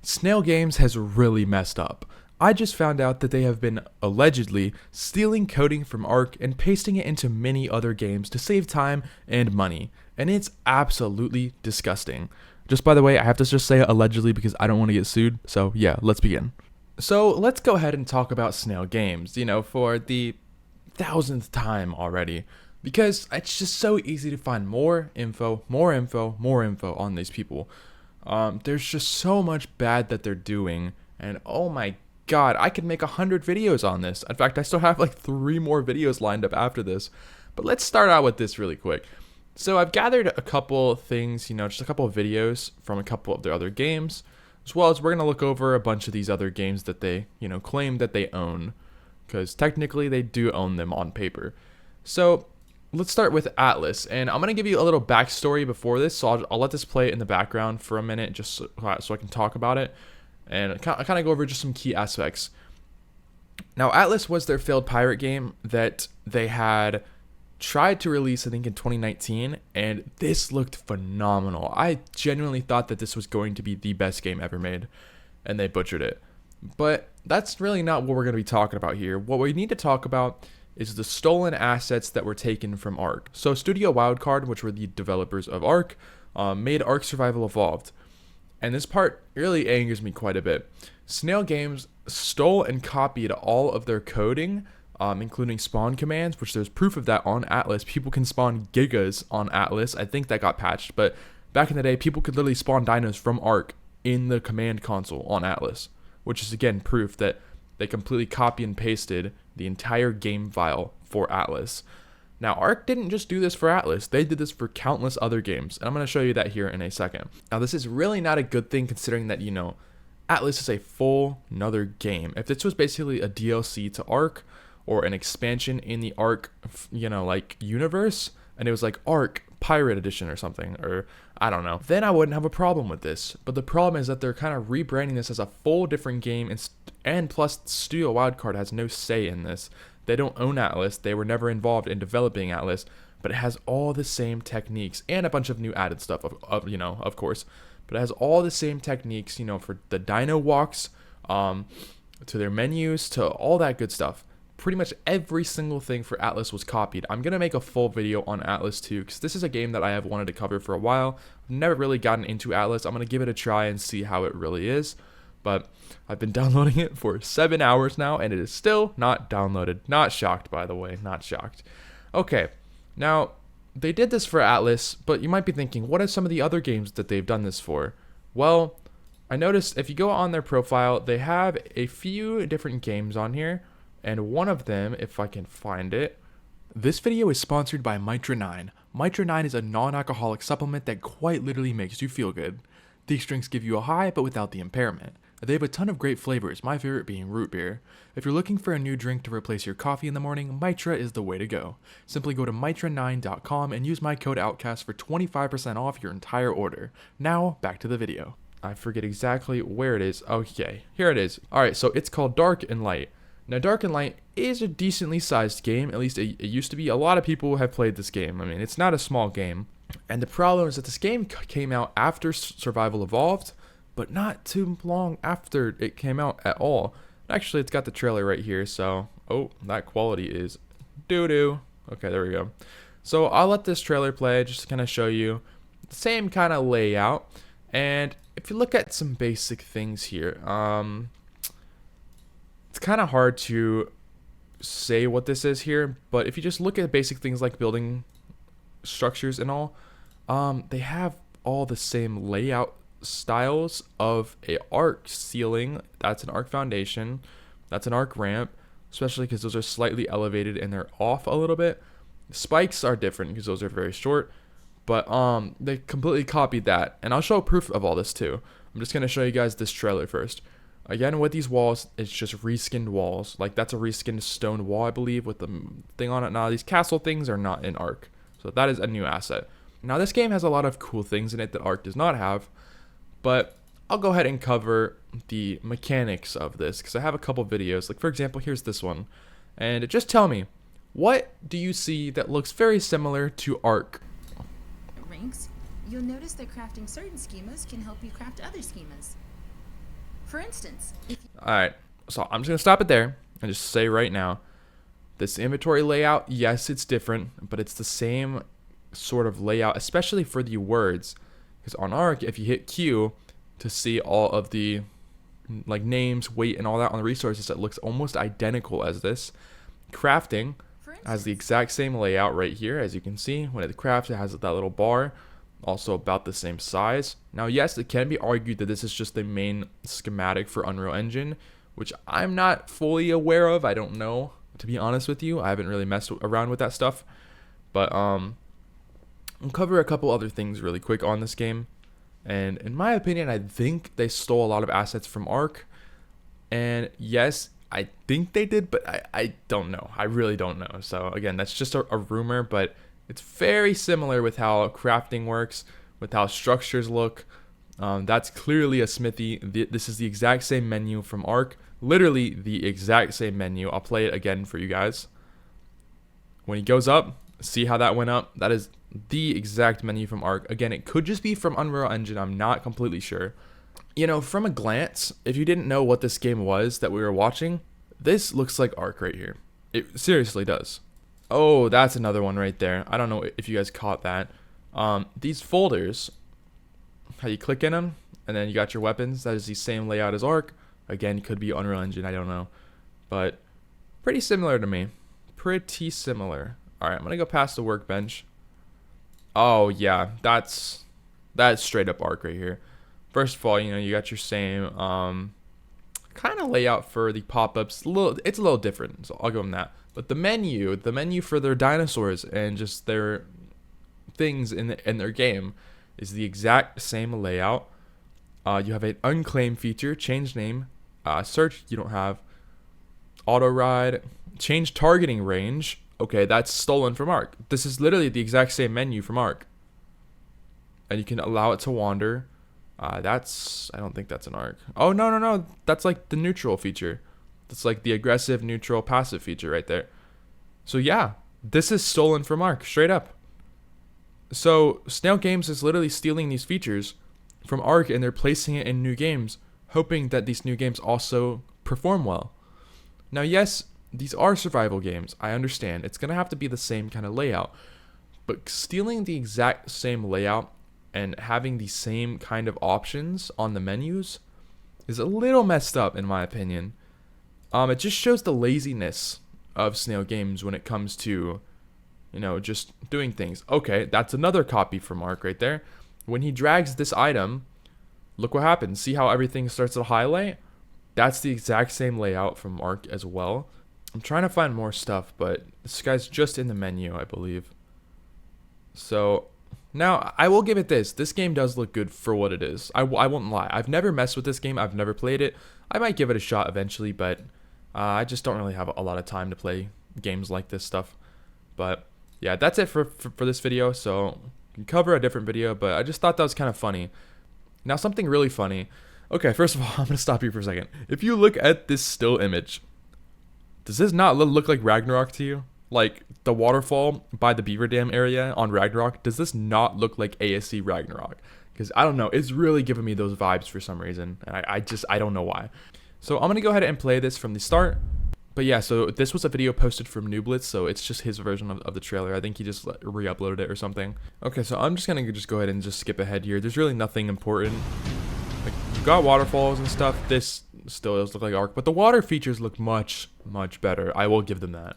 Snail Games has really messed up. I just found out that they have been allegedly stealing coding from ARK and pasting it into many other games to save time and money, and it's absolutely disgusting. Just by the way, I have to just say allegedly because I don't want to get sued, so yeah, let's begin. So let's go ahead and talk about Snail Games, for the 1000th time already, because it's just so easy to find more info on these people. There's just so much bad that they're doing, and oh my god, I could make 100 videos on this. In fact, I still have like 3 more videos lined up after this, but let's start out with this really quick. So I've gathered a couple things, just a couple of videos from a couple of their other games, as well as we're going to look over a bunch of these other games that they, claim that they own, because technically they do own them on paper. So let's start with Atlas, and I'm going to give you a little backstory before this, so I'll let this play in the background for a minute just so I can talk about it, and kind of go over just some key aspects. Now, Atlas was their failed pirate game that they had tried to release, I think, in 2019, and this looked phenomenal. I genuinely thought that this was going to be the best game ever made, and they butchered it. But that's really not what we're going to be talking about here. What we need to talk about is the stolen assets that were taken from ARK. So Studio Wildcard, which were the developers of ARK, made ARK Survival Evolved. And this part really angers me quite a bit. Snail Games stole and copied all of their coding, including spawn commands, which there's proof of that on Atlas. People can spawn gigas on Atlas. I think that got patched, but back in the day, people could literally spawn dinos from ARK in the command console on Atlas, which is again proof that they completely copy and pasted the entire game file for Atlas. Now, ARK didn't just do this for Atlas, they did this for countless other games, and I'm going to show you that here in a second. Now, this is really not a good thing considering that, Atlas is a full another game. If this was basically a DLC to ARK, or an expansion in the ARK, universe, and it was like ARK Pirate Edition or something, or I don't know, then I wouldn't have a problem with this. But the problem is that they're kind of rebranding this as a full different game, and plus Studio Wildcard has no say in this. They don't own Atlas, they were never involved in developing Atlas, but it has all the same techniques, and a bunch of new added stuff, of course. But it has all the same techniques, for the dino walks, to their menus, to all that good stuff. Pretty much every single thing for Atlas was copied. I'm going to make a full video on Atlas too, because this is a game that I have wanted to cover for a while. I've never really gotten into Atlas. I'm going to give it a try and see how it really is. But I've been downloading it for 7 hours now, and it is still not downloaded. Not shocked, by the way. Not shocked. Okay, now, they did this for Atlas, but you might be thinking, what are some of the other games that they've done this for? Well, I noticed if you go on their profile, they have a few different games on here. And one of them, if I can find it, this video is sponsored by Mitra 9. Mitra 9 is a non-alcoholic supplement that quite literally makes you feel good. These drinks give you a high, but without the impairment. They have a ton of great flavors, my favorite being root beer. If you're looking for a new drink to replace your coffee in the morning, Mitra is the way to go. Simply go to mitra9.com and use my code OUTCAST for 25% off your entire order. Now, back to the video. I forget exactly where it is. Okay, here it is. Alright, so it's called Dark and Light. Now, Dark and Light is a decently sized game, at least it used to be. A lot of people have played this game. I mean, it's not a small game. And the problem is that this game came out after Survival Evolved, but not too long after it came out at all. Actually, it's got the trailer right here, so, oh, that quality is doo-doo. Okay, there we go. So I'll let this trailer play just to kind of show you the same kind of layout. And if you look at some basic things here, it's kind of hard to say what this is here, but if you just look at basic things like building structures and all, they have all the same layout styles of a ARK ceiling. That's an ARK foundation. That's an ARK ramp, especially because those are slightly elevated and they're off a little bit. Spikes are different because those are very short, but they completely copied that, and I'll show proof of all this too. I'm just going to show you guys this trailer first. Again, with these walls, it's just reskinned walls. Like, that's a reskinned stone wall, I believe, with the thing on it. Now, these castle things are not in ARK, so that is a new asset. Now, this game has a lot of cool things in it that ARK does not have, but I'll go ahead and cover the mechanics of this, because I have a couple videos. Like, for example, here's this one. And just tell me, what do you see that looks very similar to ARK? Ranks, you'll notice that crafting certain schemas can help you craft other schemas. For instance, if Alright, so I'm just going to stop it there and just say right now, this inventory layout, yes, it's different, but it's the same sort of layout, especially for the words. Because on ARK, if you hit Q to see all of the like names, weight, and all that on the resources, it looks almost identical as this. Crafting has the exact same layout right here, as you can see. When it crafts, it has that little bar, also about the same size. Now, yes, it can be argued that this is just the main schematic for Unreal Engine, which I'm not fully aware of. I don't know, to be honest with you. I haven't really messed around with that stuff. But I'll cover a couple other things really quick on this game. And in my opinion, I think they stole a lot of assets from ARK. And yes, I think they did, but I don't know. I really don't know. So again, that's just a rumor, but it's very similar with how crafting works, with how structures look. That's clearly a smithy. This is the exact same menu from ARK. Literally the exact same menu. I'll play it again for you guys. When he goes up, see how that went up? That is the exact menu from ARK. Again, it could just be from Unreal Engine. I'm not completely sure. You know, from a glance, if you didn't know what this game was that we were watching, this looks like ARK right here. It seriously does. Oh, that's another one right there. I don't know if you guys caught that. These folders, how you click in them, and then you got your weapons. That is the same layout as ARK. Again, could be Unreal Engine, I don't know. But pretty similar to me. Pretty similar. Alright, I'm going to go past the workbench. Oh, yeah, that's straight up ARK right here. First of all, you know, you got your same kind of layout for the pop-ups. It's a little different, so I'll give them that. But the menu for their dinosaurs and just their things in their game is the exact same layout. You have an unclaimed feature, change name, search, you don't have auto ride, change targeting range. Okay, that's stolen from ARK. This is literally the exact same menu from ARK. And you can allow it to wander. I don't think that's an ARK. Oh, no. That's like the neutral feature. That's like the aggressive, neutral, passive feature right there. So yeah, this is stolen from ARK, straight up. So Snail Games is literally stealing these features from ARK and they're placing it in new games, hoping that these new games also perform well. Now, yes, these are survival games. I understand. It's going to have to be the same kind of layout. But stealing the exact same layout and having the same kind of options on the menus is a little messed up, in my opinion. It just shows the laziness of Snail Games when it comes to, you know, just doing things. Okay, that's another copy from ARK right there. When he drags this item, look what happens. See how everything starts to highlight? That's the exact same layout from ARK as well. I'm trying to find more stuff, but this guy's just in the menu, I believe. So now I will give it this. This game does look good for what it is. I won't lie. I've never messed with this game. I've never played it. I might give it a shot eventually, but I just don't really have a lot of time to play games like this stuff. But yeah, that's it for this video. So we can cover a different video, but I just thought that was kind of funny. Now something really funny. Okay, first of all, I'm going to stop you for a second. If you look at this still image, does this not look like Ragnarok to you? Like the waterfall by the beaver dam area on Ragnarok, does this not look like ASC Ragnarok? Because I don't know, it's really giving me those vibes for some reason. I don't know why. So I'm going to go ahead and play this from the start. But yeah, so this was a video posted from Nooblitz, so it's just his version of the trailer. I think he just re-uploaded it or something. Okay, so I'm just going to just go ahead and just skip ahead here. There's really nothing important. Like, you've got waterfalls and stuff. This still does look like ARK, but the water features look much, much better. I will give them that.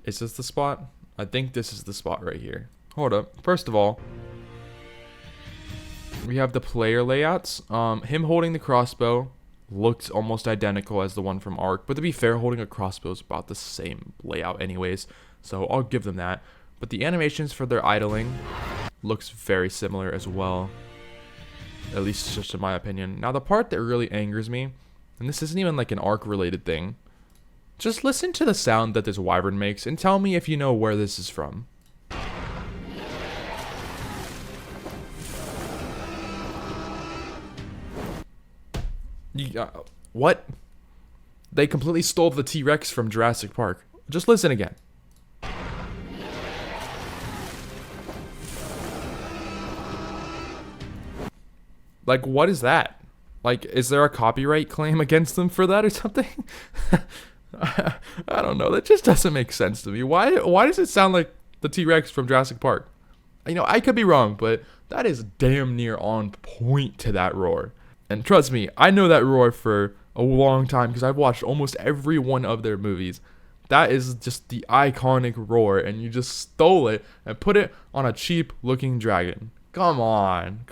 Is this the spot? I think this is the spot right here. Hold up. First of all, we have the player layouts. Him holding the crossbow looks almost identical as the one from ARK, but to be fair, holding a crossbow is about the same layout anyways, so I'll give them that. But the animations for their idling looks very similar as well, at least just in my opinion. Now the part that really angers me, and this isn't even like an ARK related thing, just listen to the sound that this wyvern makes and tell me if you know where this is from. What? They completely stole the T-Rex from Jurassic Park. Just listen again. Like, what is that? Like, is there a copyright claim against them for that or something? I don't know. That just doesn't make sense to me. Why does it sound like the T-Rex from Jurassic Park? You know, I could be wrong, but that is damn near on point to that roar. And trust me, I know that roar for a long time because I've watched almost every one of their movies. That is just the iconic roar, and you just stole it and put it on a cheap looking dragon. Come on.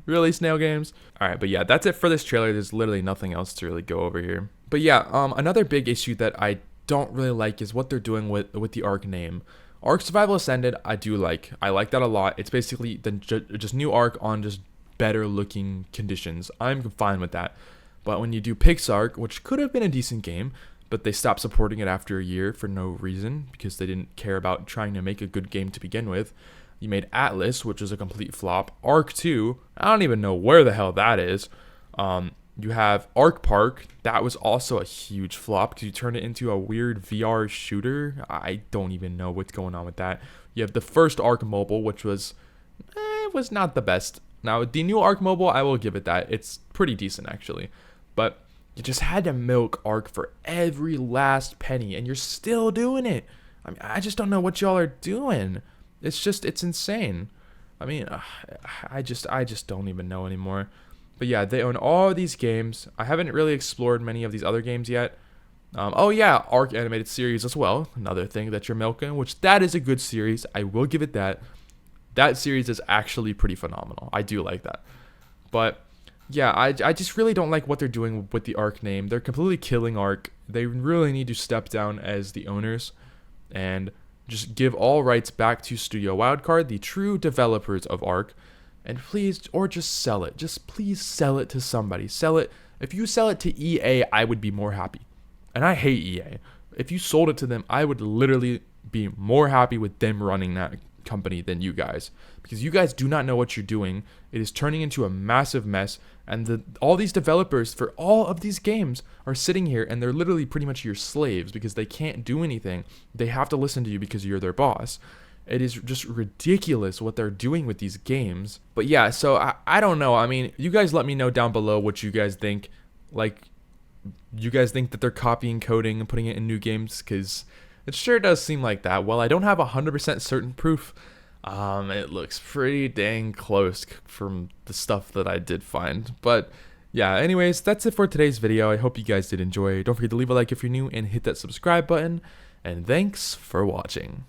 Really, Snail Games? Alright, but yeah, that's it for this trailer. There's literally nothing else to really go over here. But yeah, another big issue that I don't really like is what they're doing with the ARK name. ARK Survival Ascended, I do like. I like that a lot. It's basically just new ARK on just better looking conditions. I'm fine with that. But when you do PixARK, which could have been a decent game, but they stopped supporting it after a year for no reason because they didn't care about trying to make a good game to begin with. You made Atlas, which was a complete flop. ARK 2, I don't even know where the hell that is. You have ARK Park, that was also a huge flop because you turned it into a weird VR shooter. I don't even know what's going on with that. You have the first ARK Mobile, which was not the best. Now, the new ARK Mobile, I will give it that. It's pretty decent, actually. But you just had to milk ARK for every last penny, and you're still doing it. I mean, I just don't know what y'all are doing. It's insane. I mean, I just don't even know anymore. But yeah, they own all of these games. I haven't really explored many of these other games yet. Oh yeah, ARK Animated Series as well. Another thing that you're milking, which that is a good series. I will give it that. That series is actually pretty phenomenal. I do like that. But yeah, I just really don't like what they're doing with the ARK name. They're completely killing ARK. They really need to step down as the owners and just give all rights back to Studio Wildcard, the true developers of ARK. And please, or just sell it. Just please sell it to somebody. Sell it. If you sell it to EA, I would be more happy. And I hate EA. If you sold it to them, I would literally be more happy with them running that company than you guys. Because you guys do not know what you're doing. It is turning into a massive mess. And all these developers for all of these games are sitting here and they're literally pretty much your slaves because they can't do anything. They have to listen to you because you're their boss. It is just ridiculous what they're doing with these games. But yeah, so I don't know. I mean, you guys let me know down below what you guys think. Like, you guys think that they're copying coding and putting it in new games? Because it sure does seem like that. Well, I don't have 100% certain proof. It looks pretty dang close from the stuff that I did find. But yeah, anyways, that's it for today's video. I hope you guys did enjoy. Don't forget to leave a like if you're new and hit that subscribe button. And thanks for watching.